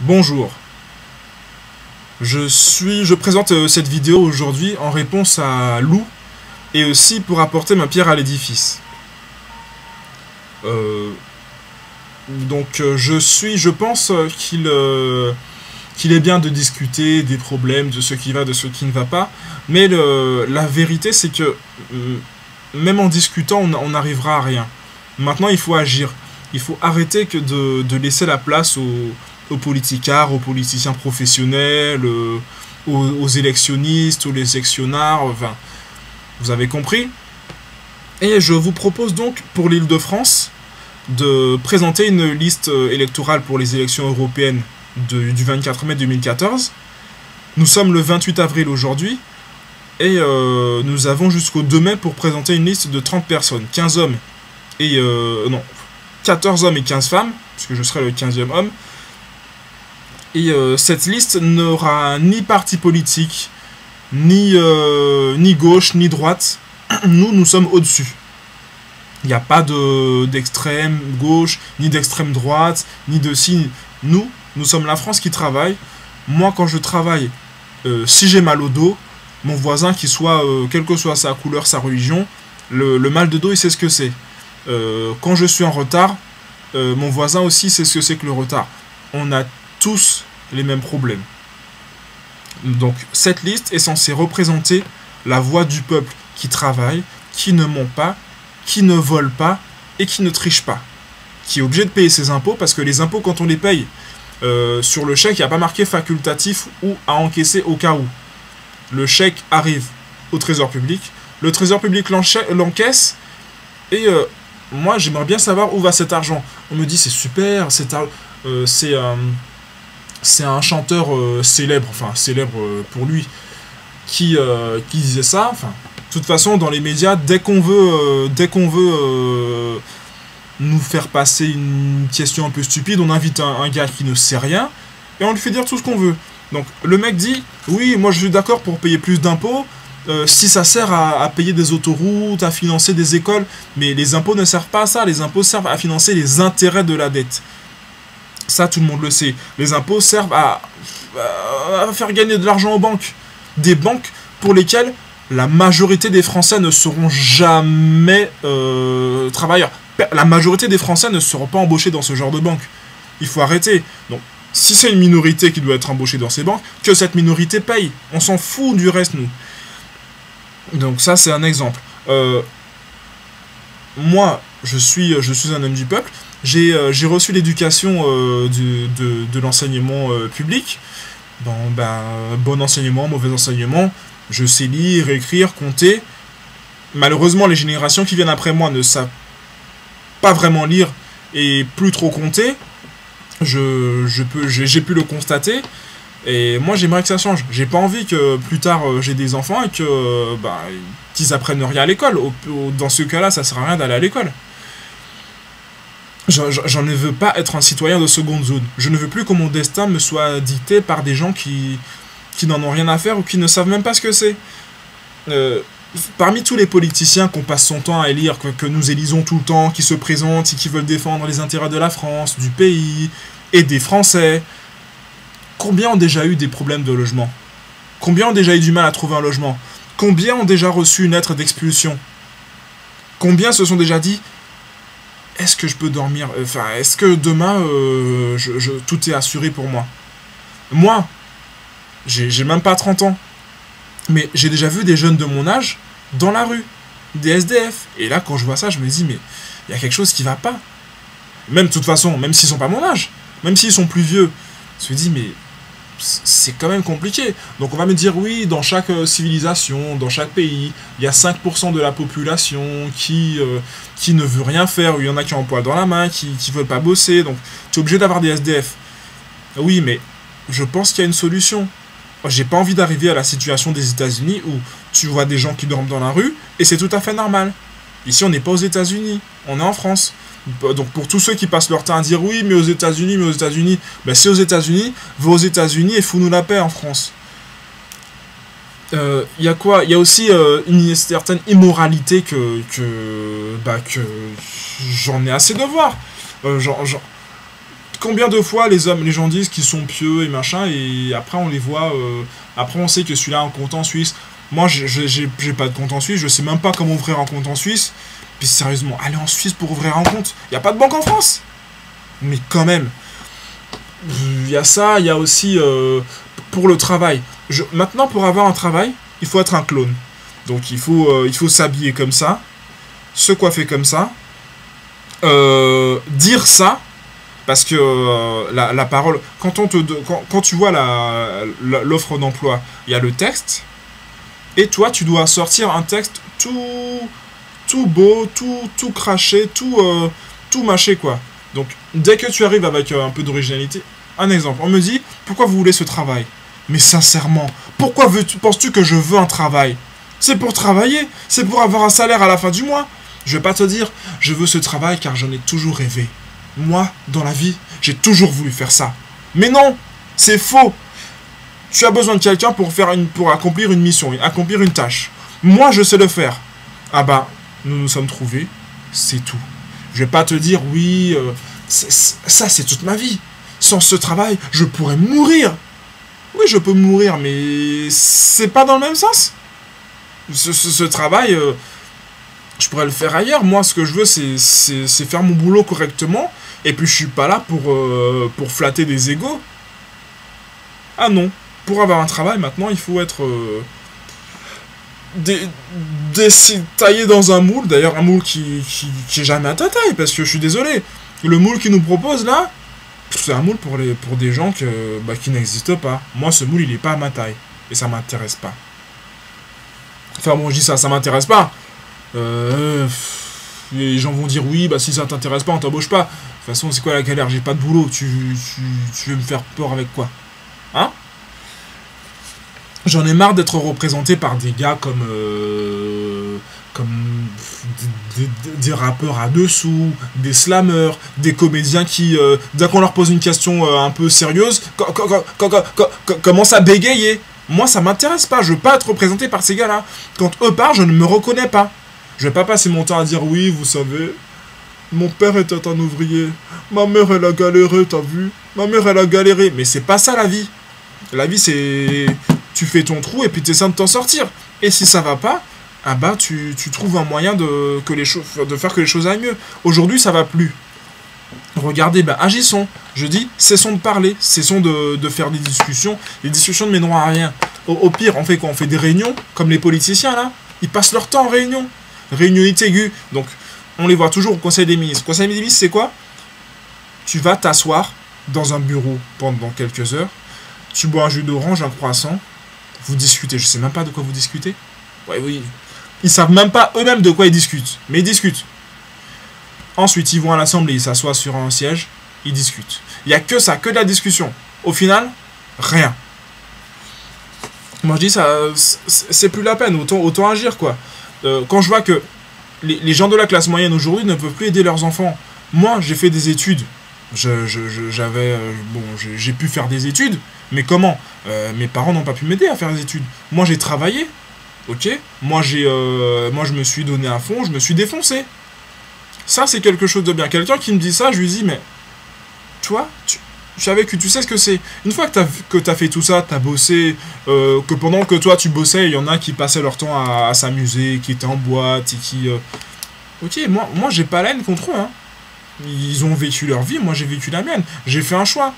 Bonjour, je présente cette vidéo aujourd'hui en réponse à Lou et aussi pour apporter ma pierre à l'édifice. Euh, je pense qu'il est bien de discuter des problèmes, de ce qui va, de ce qui ne va pas, mais la vérité c'est que même en discutant on n'arrivera à rien. Maintenant il faut agir, il faut arrêter de laisser la place aux politicards, aux politiciens professionnels, aux électionnistes, aux électionnards, enfin, vous avez compris. Et je vous propose donc, pour l'Île-de-France, de présenter une liste électorale pour les élections européennes du 24 mai 2014. Nous sommes le 28 avril aujourd'hui, et nous avons jusqu'au 2 mai pour présenter une liste de 30 personnes, 15 hommes, et non, 14 hommes et 15 femmes, puisque je serai le 15e homme. Et cette liste n'aura ni parti politique, ni gauche, ni droite. Nous sommes au-dessus. Il n'y a pas d'extrême gauche, ni d'extrême droite, ni de ci. Nous sommes la France qui travaille. Moi, quand je travaille, si j'ai mal au dos, mon voisin, quelle que soit sa couleur, sa religion, le mal de dos, il sait ce que c'est. Quand je suis en retard, mon voisin aussi sait ce que c'est que le retard. On a tous les mêmes problèmes. Donc cette liste est censée représenter la voix du peuple qui travaille, qui ne ment pas, qui ne vole pas et qui ne triche pas. Qui est obligé de payer ses impôts parce que les impôts, quand on les paye, sur le chèque, il n'y a pas marqué facultatif ou à encaisser au cas où. Le chèque arrive au trésor public, le trésor public l'encaisse et moi j'aimerais bien savoir où va cet argent. On me dit c'est super, c'est un chanteur célèbre, enfin célèbre pour lui, qui disait ça. Enfin, de toute façon, dans les médias, dès qu'on veut nous faire passer une question un peu stupide, on invite un gars qui ne sait rien et on lui fait dire tout ce qu'on veut. Donc le mec dit, oui, moi je suis d'accord pour payer plus d'impôts, si ça sert à payer des autoroutes, à financer des écoles, mais les impôts ne servent pas à ça, les impôts servent à financer les intérêts de la dette. Ça, tout le monde le sait. Les impôts servent à faire gagner de l'argent aux banques. Des banques pour lesquelles la majorité des Français ne seront jamais travailleurs. La majorité des Français ne seront pas embauchés dans ce genre de banque. Il faut arrêter. Donc, si c'est une minorité qui doit être embauchée dans ces banques, que cette minorité paye. On s'en fout du reste, nous. Donc ça, c'est un exemple. Moi, je suis un homme du peuple. J'ai reçu l'éducation de l'enseignement public. Bon enseignement, mauvais enseignement. Je sais lire, écrire, compter. Malheureusement, les générations qui viennent après moi ne savent pas vraiment lire et plus trop compter. J'ai pu le constater. Et moi, j'aimerais que ça change. J'ai pas envie que plus tard j'ai des enfants et qu'ils apprennent rien à l'école. Dans ce cas-là, ça sert à rien d'aller à l'école. J'en ne veux pas être un citoyen de seconde zone. Je ne veux plus que mon destin me soit dicté par des gens qui n'en ont rien à faire ou qui ne savent même pas ce que c'est. Parmi tous les politiciens qu'on passe son temps à élire, que nous élisons tout le temps, qui se présentent et qui veulent défendre les intérêts de la France, du pays et des Français, combien ont déjà eu des problèmes de logement? Combien ont déjà eu du mal à trouver un logement? Combien ont déjà reçu une lettre d'expulsion? Combien se sont déjà dit est-ce que je peux dormir? Enfin, est-ce que demain, tout est assuré pour moi? Moi, j'ai même pas 30 ans. Mais j'ai déjà vu des jeunes de mon âge dans la rue, des SDF. Et là, quand je vois ça, je me dis, mais il y a quelque chose qui va pas. Même, de toute façon, même s'ils sont pas mon âge, même s'ils sont plus vieux, je me dis, mais c'est quand même compliqué. Donc on va me dire, oui, dans chaque civilisation, dans chaque pays, il y a 5% de la population qui ne veut rien faire, ou il y en a qui ont un poil dans la main, qui veulent pas bosser, donc tu es obligé d'avoir des SDF. Oui, mais je pense qu'il y a une solution. J'ai pas envie d'arriver à la situation des États-Unis où tu vois des gens qui dorment dans la rue, et c'est tout à fait normal. Ici, on n'est pas aux États-Unis, on est en France. Donc pour tous ceux qui passent leur temps à dire oui, mais aux États-Unis, si aux États-Unis, va aux États-Unis et fous-nous la paix en France. Y a quoi? Il y a aussi une certaine immoralité que j'en ai assez de voir. Combien de fois les gens disent qu'ils sont pieux et machin, et après on les voit, après on sait que celui-là a un compte en Suisse. Moi, j'ai pas de compte en Suisse, je sais même pas comment ouvrir un compte en Suisse. Puis sérieusement, aller en Suisse pour ouvrir un compte, y a pas de banque en France. Mais quand même, il y a ça, il y a aussi pour le travail. Maintenant, pour avoir un travail, il faut être un clone. Donc il faut s'habiller comme ça, se coiffer comme ça, dire ça, parce que la parole, quand tu vois l'offre d'emploi, il y a le texte, et toi tu dois sortir un texte tout beau, tout craché, tout mâché quoi. Donc dès que tu arrives avec un peu d'originalité, un exemple, on me dit pourquoi vous voulez ce travail? Mais sincèrement, pourquoi penses-tu que je veux un travail? C'est pour travailler, c'est pour avoir un salaire à la fin du mois. Je vais pas te dire je veux ce travail car j'en ai toujours rêvé. Moi, dans la vie, j'ai toujours voulu faire ça. Mais non, c'est faux. Tu as besoin de quelqu'un pour accomplir une mission, accomplir une tâche. Moi, je sais le faire. Ah bah, nous nous sommes trouvés, c'est tout. Je vais pas te dire, oui, ça c'est toute ma vie. Sans ce travail, je pourrais mourir. Oui, je peux mourir, mais c'est pas dans le même sens. Ce travail, je pourrais le faire ailleurs. Moi, ce que je veux, c'est faire mon boulot correctement. Et puis, je suis pas là pour flatter des égos. Ah non. Pour avoir un travail, maintenant, il faut être taillé dans un moule. D'ailleurs, un moule qui est jamais à ta taille. Parce que je suis désolé. Le moule qu'ils nous propose là, c'est un moule pour des gens qui n'existent pas. Moi, ce moule, il est pas à ma taille. Et ça m'intéresse pas. Enfin bon, je dis ça m'intéresse pas. Les gens vont dire oui, bah si ça t'intéresse pas, on t'embauche pas. De toute façon, c'est quoi la galère? J'ai pas de boulot. Tu veux me faire peur avec quoi? Hein? J'en ai marre d'être représenté par des gars comme des rappeurs à dessous, des slammeurs, des comédiens qui, dès qu'on leur pose une question un peu sérieuse, commencent à bégayer. Moi, ça m'intéresse pas. Je veux pas être représenté par ces gars-là. Quand eux parlent, je ne me reconnais pas. Je vais pas passer mon temps à dire oui, vous savez, mon père était un ouvrier, ma mère elle a galéré, t'as vu? Ma mère elle a galéré. Mais c'est pas ça la vie. La vie c'est tu fais ton trou et puis tu essaies de t'en sortir. Et si ça va pas, ah bah tu trouves un moyen de faire que les choses aillent mieux. Aujourd'hui ça va plus. Regardez, bah agissons. Je dis, cessons de parler, cessons de faire des discussions. Les discussions ne mèneront à rien. Au pire, on fait quoi? On fait des réunions, comme les politiciens là. Ils passent leur temps en réunion. Réunionite aiguë. Donc, on les voit toujours au Conseil des ministres. Conseil des ministres, c'est quoi? Tu vas t'asseoir dans un bureau pendant quelques heures. Tu bois un jus d'orange, un croissant. Vous discutez. Je sais même pas de quoi vous discutez. Ouais, oui. Ils savent même pas eux-mêmes de quoi ils discutent. Mais ils discutent. Ensuite, ils vont à l'Assemblée, ils s'assoient sur un siège, ils discutent. Il n'y a que ça, que de la discussion. Au final, rien. Moi, je dis ça, c'est plus la peine, autant agir, quoi. Quand je vois que les gens de la classe moyenne aujourd'hui ne peuvent plus aider leurs enfants. Moi, j'ai fait des études. J'ai pu faire des études, mais comment? Mes parents n'ont pas pu m'aider à faire des études. Moi, j'ai travaillé, ok? Moi, je me suis donné à fond, je me suis défoncé. Ça, c'est quelque chose de bien. Quelqu'un qui me dit ça, je lui dis, mais toi, tu as vécu, tu sais ce que c'est. Une fois que t'as fait tout ça, t'as bossé, que pendant que toi, tu bossais, il y en a qui passaient leur temps à s'amuser, qui étaient en boîte, et qui... Ok, moi j'ai pas la haine contre eux, hein. Ils ont vécu leur vie, moi j'ai vécu la mienne. J'ai fait un choix.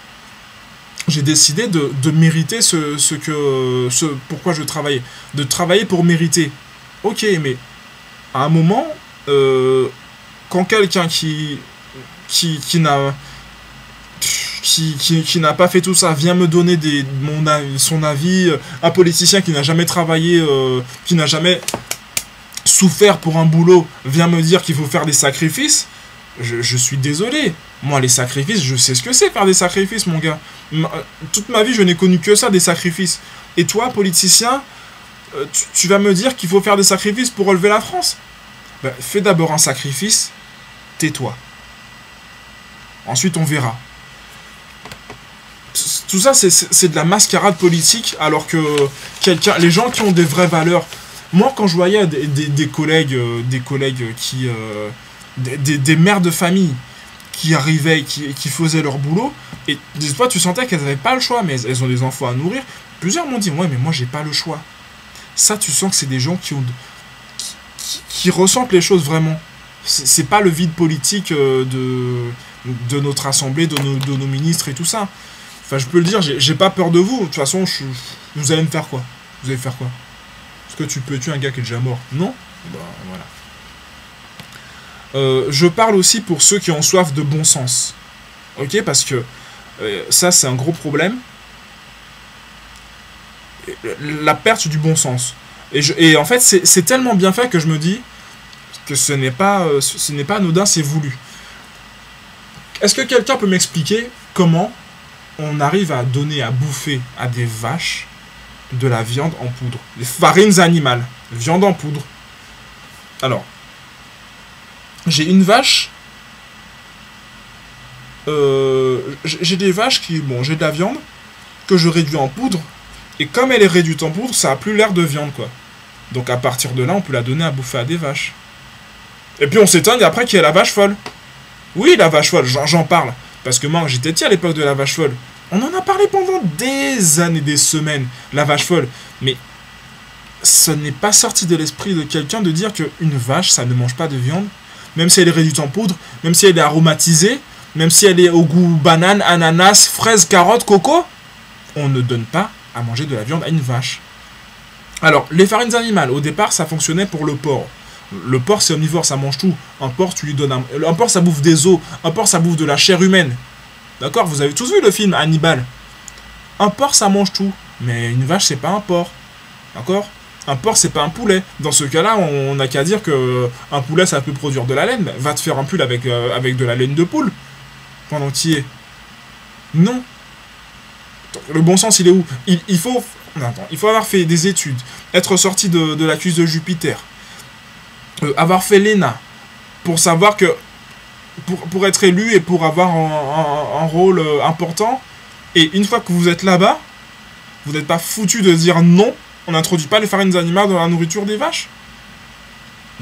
J'ai décidé de mériter pourquoi je travaillais. De travailler pour mériter. Ok, mais à un moment... quand quelqu'un qui n'a pas fait tout ça vient me donner son avis, un politicien qui n'a jamais travaillé, qui n'a jamais souffert pour un boulot, vient me dire qu'il faut faire des sacrifices, je suis désolé. Moi, les sacrifices, je sais ce que c'est faire des sacrifices, mon gars. Toute ma vie, je n'ai connu que ça, des sacrifices. Et toi, politicien, tu vas me dire qu'il faut faire des sacrifices pour relever la France? Ben, fais d'abord un sacrifice, tais-toi. Ensuite, on verra. Tout ça, c'est de la mascarade politique, alors que les gens qui ont des vraies valeurs... Moi, quand je voyais des collègues qui... des mères de famille qui arrivaient, qui faisaient leur boulot, et des fois tu sentais qu'elles n'avaient pas le choix, mais elles ont des enfants à nourrir. Plusieurs m'ont dit, ouais, mais moi j'ai pas le choix. Ça, tu sens que c'est des gens qui ressentent les choses vraiment. C'est pas le vide politique de notre assemblée, de nos ministres et tout ça. Enfin, je peux le dire, j'ai pas peur de vous. De toute façon, vous allez me faire quoi? Vous allez faire quoi? Est-ce que tu peux tuer un gars qui est déjà mort? Non? Bah, voilà. Je parle aussi pour ceux qui ont soif de bon sens. Ok? Parce que ça, c'est un gros problème. La perte du bon sens. Et en fait, c'est tellement bien fait que je me dis que ce n'est pas anodin, c'est voulu. Est-ce que quelqu'un peut m'expliquer comment on arrive à donner à bouffer à des vaches de la viande en poudre? Des farines animales, viande en poudre. Alors, j'ai une vache. J'ai des vaches qui... Bon, j'ai de la viande que je réduis en poudre. Et comme elle est réduite en poudre, ça a plus l'air de viande, quoi. Donc à partir de là, on peut la donner à bouffer à des vaches. Et puis on s'étonne après qu'il y a la vache folle. Oui, la vache folle, j'en parle. Parce que moi, j'étais petit à l'époque de la vache folle. On en a parlé pendant des années, des semaines, la vache folle. Mais ce n'est pas sorti de l'esprit de quelqu'un de dire qu'une vache, ça ne mange pas de viande. Même si elle est réduite en poudre, même si elle est aromatisée, même si elle est au goût banane, ananas, fraise, carotte, coco. On ne donne pas à manger de la viande à une vache. Alors, les farines animales, au départ, ça fonctionnait pour le porc. Le porc, c'est omnivore, ça mange tout. Un porc, tu lui donnes un porc, ça bouffe des os. Un porc, ça bouffe de la chair humaine. D'accord? Vous avez tous vu le film Hannibal. Un porc, ça mange tout. Mais une vache, c'est pas un porc. D'accord? Un porc, c'est pas un poulet. Dans ce cas-là, on n'a qu'à dire que un poulet, ça peut produire de la laine. Va te faire un pull avec de la laine de poule. Pendant qu'il y est. Non. Le bon sens, il est où? Il faut avoir fait des études, être sorti de la cuisse de Jupiter, avoir fait l'ENA, pour savoir que, pour être élu et pour avoir un rôle important, et une fois que vous êtes là-bas, vous n'êtes pas foutu de dire non, on n'introduit pas les farines animales dans la nourriture des vaches.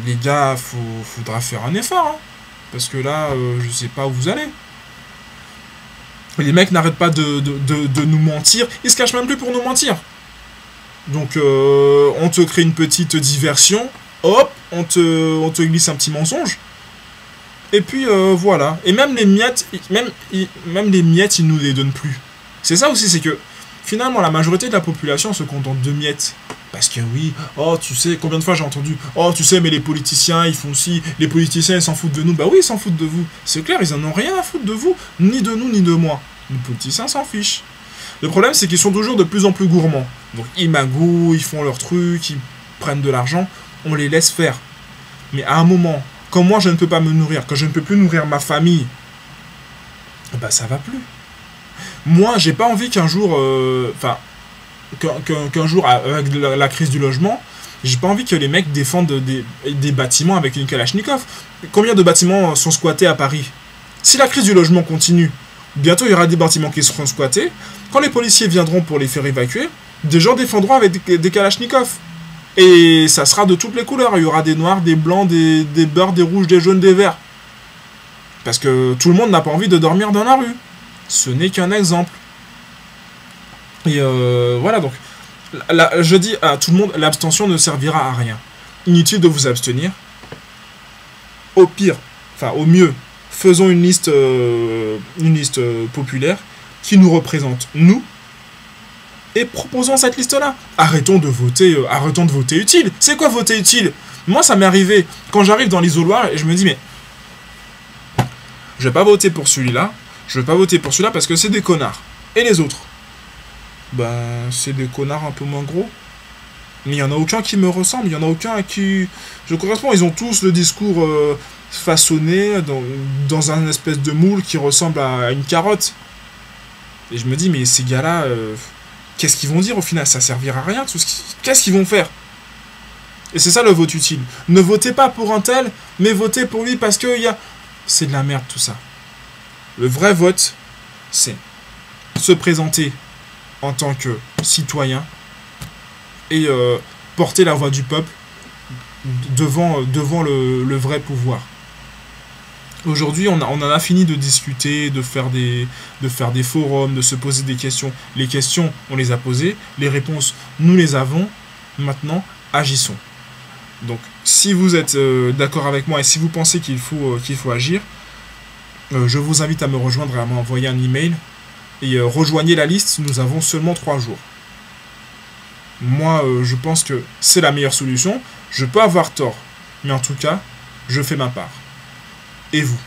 Les gars, faudra faire un effort, hein, parce que là, je sais pas où vous allez. Les mecs n'arrêtent pas de nous mentir. Ils se cachent même plus pour nous mentir. Donc, on te crée une petite diversion. Hop, on te glisse un petit mensonge. Et puis, voilà. Et même les miettes, même les miettes, ils nous les donnent plus. C'est ça aussi, c'est que, finalement, la majorité de la population se contente de miettes. Parce que oui, oh, tu sais, combien de fois j'ai entendu, oh, tu sais, mais les politiciens, ils font ci, les politiciens, ils s'en foutent de nous. Bah oui, ils s'en foutent de vous. C'est clair, ils en ont rien à foutre de vous, ni de nous, ni de moi. Les politiciens s'en fichent. Le problème, c'est qu'ils sont toujours de plus en plus gourmands. Donc, ils magouillent, ils font leur truc, ils prennent de l'argent, on les laisse faire. Mais à un moment, quand moi, je ne peux pas me nourrir, quand je ne peux plus nourrir ma famille, bah ça va plus. Moi, j'ai pas envie qu'un jour, qu'un jour, avec la crise du logement, j'ai pas envie que les mecs défendent des bâtiments avec une Kalachnikov. Combien de bâtiments sont squattés à Paris? Si la crise du logement continue, bientôt il y aura des bâtiments qui seront squattés. Quand les policiers viendront pour les faire évacuer, des gens défendront avec des Kalachnikov. Et ça sera de toutes les couleurs. Il y aura des noirs, des blancs, des beurres, des rouges, des jaunes, des verts. Parce que tout le monde n'a pas envie de dormir dans la rue. Ce n'est qu'un exemple. Et voilà, donc, je dis à tout le monde, l'abstention ne servira à rien. Inutile de vous abstenir. Au pire, enfin au mieux, faisons une liste populaire qui nous représente, nous, et proposons cette liste-là. Arrêtons de voter utile. C'est quoi voter utile? Moi, ça m'est arrivé quand j'arrive dans l'isoloir et je me dis, mais je vais pas voter pour celui-là, je vais pas voter pour celui-là parce que c'est des connards. Et les autres? Ben, c'est des connards un peu moins gros. Mais il n'y en a aucun qui me ressemble, il n'y en a aucun à qui je corresponds. Ils ont tous le discours façonné dans un espèce de moule qui ressemble à une carotte. Et je me dis, mais ces gars-là, qu'est-ce qu'ils vont dire au final? Ça servira à rien. Qu'est-ce qu'ils vont faire? Et c'est ça le vote utile. Ne votez pas pour un tel, mais votez pour lui parce que c'est de la merde tout ça. Le vrai vote, c'est se présenter en tant que citoyen et porter la voix du peuple devant le vrai pouvoir. Aujourd'hui, on en a fini de discuter, de faire des forums, de se poser des questions. Les questions, on les a posées. Les réponses, nous les avons. Maintenant, agissons. Donc, si vous êtes d'accord avec moi et si vous pensez qu'il faut agir, je vous invite à me rejoindre et à m'envoyer un email. Et rejoignez la liste, nous avons seulement 3 jours. Moi, je pense que c'est la meilleure solution. Je peux avoir tort, mais en tout cas, je fais ma part. Et vous ?